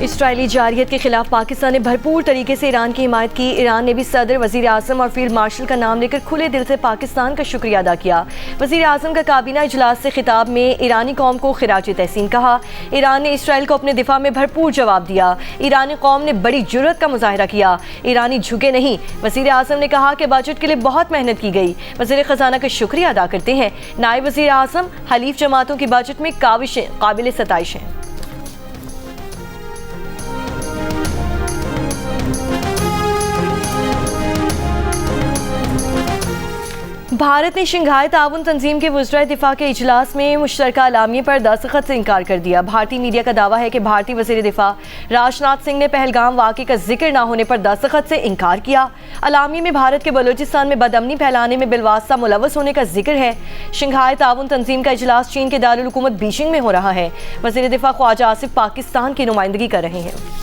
Israeli जारियत के खिलाफ पाकिस्तान ने भरपूर तरीके से ईरान की हिमायत की। ईरान ने भी सदर, वजीर आजम और फील्ड मार्शल का नाम लेकर खुले दिल से पाकिस्तान का शुक्रिया अदा किया। वजीर आजम का काबीना इजलास से खिताब में ईरानी कौम को खिराज तहसीन कहा। ईरान ने इसराइल को अपने दिफा में भरपूर जवाब दिया। ईरानी कौम ने बड़ी जुर्रत का मुजाहिरा किया। ईरानी झुके नहीं। वजीर आजम ने कहा कि बजट के लिए बहुत मेहनत की गई। वजीर खजाना का शुक्रिया अदा करते हैं। नायब वजीर आजम, हलीफ जमातों की बजट में काविशें काबिल सताइश हैं। भारत ने शंघाई ताउन तंजीम के वज़राए दिफा के इजलास में मुश्तरका अलामिये पर दस्तखत से इनकार कर दिया। भारतीय मीडिया का दावा है कि भारतीय वज़ीर दिफा राजनाथ सिंह ने पहलगाम वाक़े का जिक्र न होने पर दस्तखत से इनकार किया। अलामिये में भारत के बलूचिस्तान में बदअमनी फैलाने में बिलवास्ता मुलव्वस होने का जिक्र है। शंघाई ताउन तंजीम का इजलास चीन के दारुल हुकूमत बीजिंग में हो रहा है। वज़ीर दिफा ख्वाजा आसिफ पाकिस्तान की नुमाइंदगी कर रहे हैं।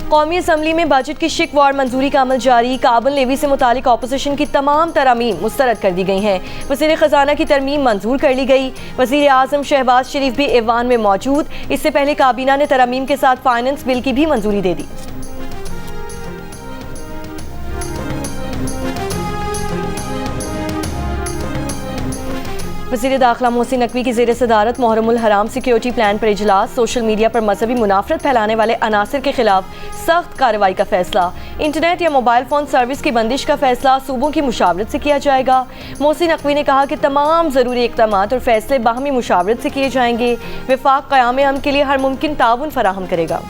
कौमी असम्बली में बजट की शिकवार मंजूरी का अमल जारी। कार्बन लेवी से मुतालिक अपोजिशन की तमाम तरामीम मुस्तरद कर दी गई हैं। वज़ीर खजाना की तरमीम मंजूर कर ली गई। वज़ीर आज़म शहबाज शरीफ भी ऐवान में मौजूद। इससे पहले काबीना ने तरमीम के साथ फाइनेंस बिल की भी मंजूरी दे दी। वज़ीर दाखिला मोहसिन नकवी की ज़ेर सदारत मुहर्रमुल हराम सिक्योरिटी प्लान पर इजलास। सोशल मीडिया पर मजहबी मुनाफरत फैलाने वाले अनासर के खिलाफ सख्त कार्रवाई का फैसला। इंटरनेट या मोबाइल फ़ोन सर्विस की बंदिश का फैसला सूबों की मुशावरत से किया जाएगा। मोहसिन नकवी ने कहा कि तमाम ज़रूरी इक़दामात और फैसले बाहमी मुशावरत से किए जाएंगे। वफाक क़याम अमन के लिए हर मुमकिन ताउन फराहम करेगा।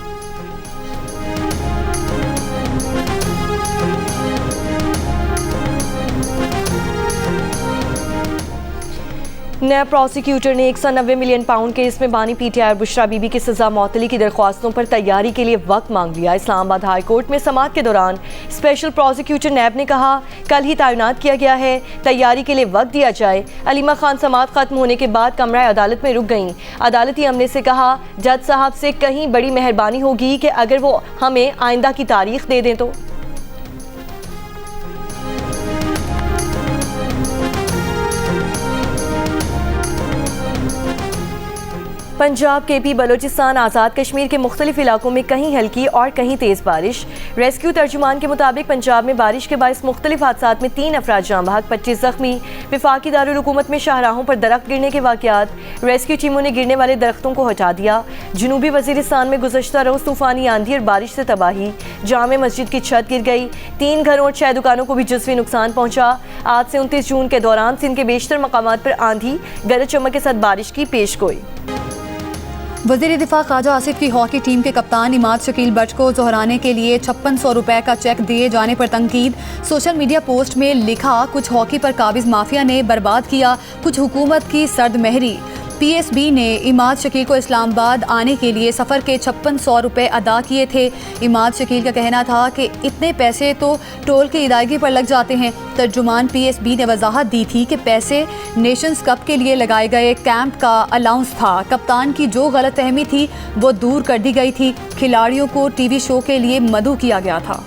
नैब प्रोसिक्यूटर ने 190 मिलियन पाउंड केस में बानी पीटीआई और बुशरा बीबी की सजा मौतली की दरख्वास्तों पर तैयारी के लिए वक्त मांग लिया। इस्लामाबाद हाई कोर्ट में समाअत के दौरान स्पेशल प्रोसिक्यूटर नैब ने कहा कल ही तैनात किया गया है, तैयारी के लिए वक्त दिया जाए। अलीमा खान समाअत खत्म होने के बाद कमरा अदालत में रुक गईं। अदालती अमले से कहा जज साहब से कहीं बड़ी मेहरबानी होगी कि अगर वो हमें आइंदा की तारीख दे दें तो। पंजाब, केपी, बलोचिस्तान, आज़ाद कश्मीर के मुख्तलिफ इलाकों में कहीं हल्की और कहीं तेज़ बारिश। रेस्क्यू तर्जुमान के मुताबिक पंजाब में बारिश के बायस मुख्तलिफ हादसात में 3 अफराद जाँ बहक, 25 जख्मी। वफाकी दारुल हुकूमत में शाहराहों पर दरख्त गिरने के वाक़यात। रेस्क्यू टीमों ने गिरने वाले दरख्तों को हटा दिया। जनूबी वज़ीरिस्तान में गुज़श्ता रोज़ तूफ़ानी आंधी और बारिश से तबाही। जामे मस्जिद की छत गिर गई। 3 घरों और 6 दुकानों को भी जुज़वी नुकसान पहुँचा। आज से 29 जून के दौरान सिंध के बेशतर मकामात पर आंधी, गरज चमक के साथ बारिश की पेशगोई। वज़ीर दिफा ख्वाजा आसिफ की हॉकी टीम के कप्तान इमाद शकील बट को दोहराने के लिए 5600 रुपए का चेक दिए जाने पर तंकीद। सोशल मीडिया पोस्ट में लिखा कुछ हॉकी पर काबिज माफिया ने बर्बाद किया कुछ हुकूमत की सर्द महरी। पीएसबी ने इमाद शकील को इस्लामाबाद आने के लिए सफ़र के 5600 रुपए अदा किए थे। इमाद शकील का कहना था कि इतने पैसे तो टोल की अदायगी पर लग जाते हैं। तर्जुमान पीएसबी ने वजाहत दी थी कि पैसे नेशंस कप के लिए लगाए गए कैंप का अलाउंस था। कप्तान की जो गलतफहमी थी वो दूर कर दी गई थी। खिलाड़ियों को टीवी शो के लिए मदऊ किया गया था।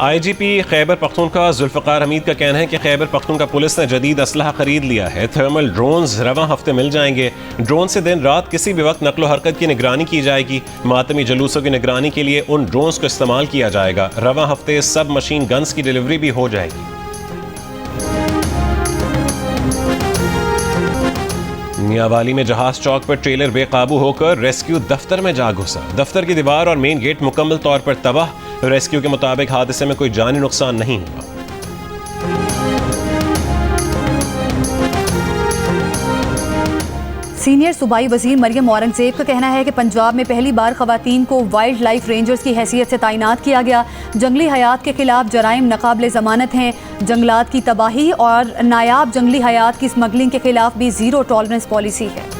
आईजीपी खैबर पख्तूनख्वा जुल्फ़िकार हमीद का कहना है कि खैबर पख्तूनख्वा पुलिस ने जदीद असलहा खरीद लिया है। थर्मल ड्रोन्स रवां हफ्ते मिल जाएंगे। ड्रोन से दिन रात किसी भी वक्त नकलो हरकत की निगरानी की जाएगी। मातमी जलूसों की निगरानी के लिए उन ड्रोन्स को इस्तेमाल किया जाएगा। रवां हफ्ते सब मशीन गन्स की डिलीवरी भी हो जाएगी। मियांवाली में जहाज चौक पर ट्रेलर बेकाबू होकर रेस्क्यू दफ्तर में जा घुसा। दफ्तर की दीवार और मेन गेट मुकम्मल तौर पर तबाह। रेस्क्यू के मुताबिक हादसे में कोई जानी नुकसान नहीं हुआ। सीनियर सूबाई वजीर मरियम औरंगजेब का कहना है कि पंजाब में पहली बार खवातीन को वाइल्ड लाइफ रेंजर्स की हैसियत से तैनात किया गया। जंगली हयात के खिलाफ जराइम नाकाबिले ज़मानत हैं। जंगलात की तबाही और नायाब जंगली हयात की स्मगलिंग के खिलाफ भी ज़ीरो टॉलरेंस पॉलिसी है।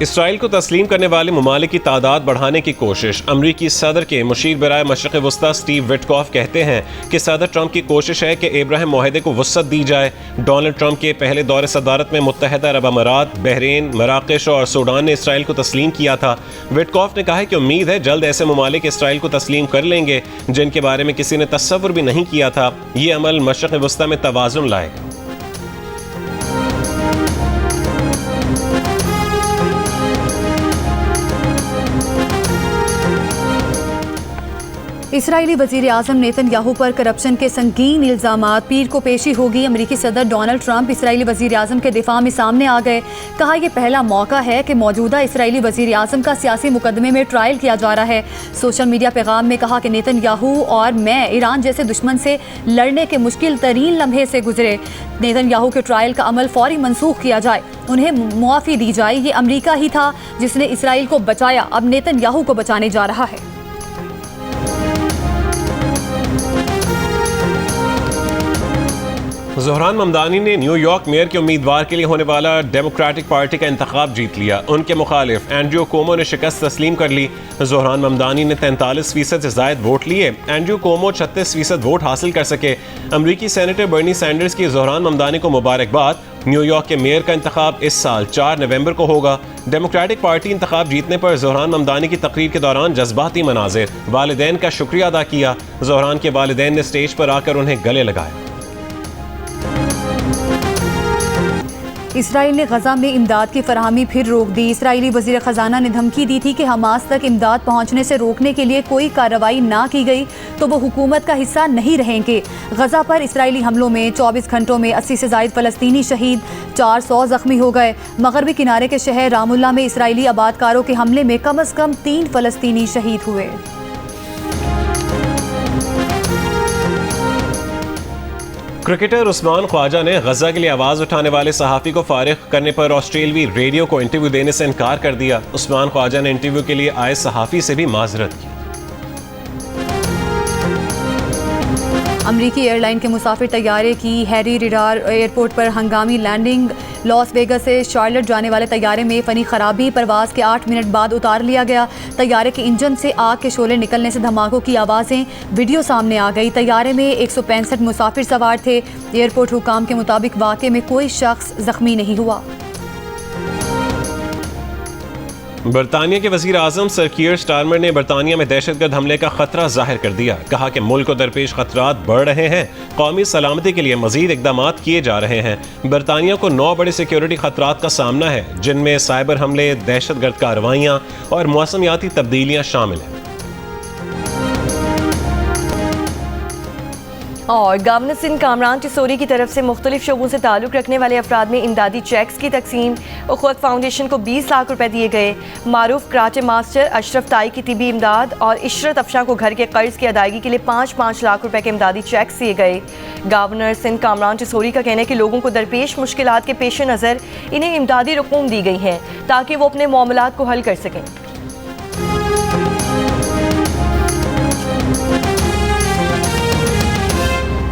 इसराइल को तस्लीम करने वाले ममालिक की तादाद बढ़ाने की कोशिश। अमरीकी सदर के मुशीर बराए मशरिक़ वस्ता स्टीव विटकॉफ कहते हैं कि सदर ट्रंप की कोशिश है कि इब्राहिम मुआहदे को वुसअत दी जाए। डोनाल्ड ट्रंप के पहले दौरे सदारत में मुत्तहदा अरब अमारात, बहरीन, मराकश और सूडान ने इसराइल को तस्लीम किया था। विटकॉफ ने कहा कि उम्मीद है जल्द ऐसे ममालिक इसराइल को तस्लीम कर लेंगे जिनके बारे में किसी ने तस्वुर भी नहीं किया था। ये अमल मशरिक़ वस्ता में तवाज़ुन लाएगा। इसराइली वज़ीर आज़म नेतन्याहू पर करप्शन के संगीन इल्ज़ामात। पीर को पेशी होगी। अमरीकी सदर डोनाल्ड ट्रंप इसराइली वज़ीर आज़म के दिफा में सामने आ गए। कहा यह पहला मौका है कि मौजूदा इसराइली वज़ीर आज़म का सियासी मुकदमे में ट्रायल किया जा रहा है। सोशल मीडिया पैगाम में कहा कि नेतन्याहू और मैं ईरान जैसे दुश्मन से लड़ने के मुश्किल तरीन लम्हे से गुजरे। नेतन्याहू के ट्रायल का अमल फौरी मनसूख किया जाए, उन्हें मुआफ़ी दी जाए। ये अमरीका ही था जिसने इसराइल को बचाया, अब नेतन्याहू को बचाने जा रहा है। ज़ोहरान ममदानी ने न्यूयॉर्क मेयर के उम्मीदवार के लिए होने वाला डेमोक्रेटिक पार्टी का इंतखाब जीत लिया। उनके मुखालिफ एंड्रयू कोमो ने शिकस्त तस्लीम कर ली। ज़ोहरान ममदानी ने 43% से ज़ायद वोट लिए। एंड्रयू कोमो 36% वोट हासिल कर सके। अमरीकी सेनेटर बर्नी सैंडर्स की ज़ोहरान ममदानी को मुबारकबाद। न्यूयॉर्क के मेयर का इंतखाब इस साल 4 नवंबर को होगा। डेमोक्रेटिक पार्टी इंतखाब जीतने पर ज़ोहरान ममदानी की तकरीर के दौरान जज्बाती मनाजिर। वालिदैन का शुक्रिया अदा किया। ज़ोहरान के वालिदैन ने स्टेज पर आकर उन्हें गले लगाए। इसराइल ने गजा में इमदाद की फराहमी फिर रोक दी। इसराइली वज़ीर ख़जाना ने धमकी दी थी कि हमास तक इमदाद पहुँचने से रोकने के लिए कोई कार्रवाई ना की गई तो वो हुकूमत का हिस्सा नहीं रहेंगे। गजा पर इसराइली हमलों में 24 घंटों में 80 से ज़ायद फ़लस्तीनी शहीद, 400 ज़ख्मी हो गए। मगरबी किनारे के शहर रामुल्ला में इसराइली आबादकारों के हमले में कम अज़ कम 3 फ़लस्तीनी शहीद हुए। क्रिकेटर उस्मान ख्वाजा ने गजा के लिए आवाज़ उठाने वाले सहाफ़ी को फारिग करने पर ऑस्ट्रेलवी रेडियो को इंटरव्यू देने से इनकार कर दिया। उस्मान ख्वाजा ने इंटरव्यू के लिए आए सहाफ़ी से भी माजरत की। अमरीकी एयरलाइन के मुसाफिर तैयारे की हैरी रिडार एयरपोर्ट पर हंगामी लैंडिंग। लॉस वेगस से शार्लेट जाने वाले तैयारे में फ़नी खराबी। परवाज़ के 8 मिनट बाद उतार लिया गया। तैयारे के इंजन से आग के शोले निकलने से धमाकों की आवाज़ें वीडियो सामने आ गई। तैयारे में 165 मुसाफिर सवार थे। एयरपोर्ट हुकाम के मुताबिक वाक़े में कोई शख्स ज़ख्मी नहीं हुआ। बरतानिया के वज़ीर आज़म सर कीयर स्टारमर ने बरतानिया में दहशतगर्द हमले का खतरा जाहिर कर दिया। कहा कि मुल्क को दरपेश खतरात बढ़ रहे हैं। कौमी सलामती के लिए मज़ीद इक़दामात किए जा रहे हैं। बरतानिया को 9 बड़े सिक्योरिटी खतरात का सामना है, जिनमें साइबर हमले, दहशतगर्द कार्रवाइयाँ और मौसमियाती तब्दीलियाँ शामिल हैं। और गवर्नर सिंध कामरान टिसोरी की तरफ से मुख्तलिफ शोबों से ताल्लुक़ रखने वाले अफराद में इमदादी चेक्स की तकसीम। उख़्वत फाउंडेशन को 20 लाख रुपए दिए गए। मारूफ कराटे मास्टर अशरफ ताई की तिबी इमदाद और इशरत अफशा को घर के कर्ज की अदायगी के लिए 5-5 लाख रुपए के इमदादी चेक्स दिए गए। गवर्नर सिंध कामरान टिसोरी का कहना है कि लोगों को दरपेश मुश्किलात के पेश नज़र इन्हें इमदादी रकूम दी गई हैं ताकि वो अपने मामलात को हल कर सकें।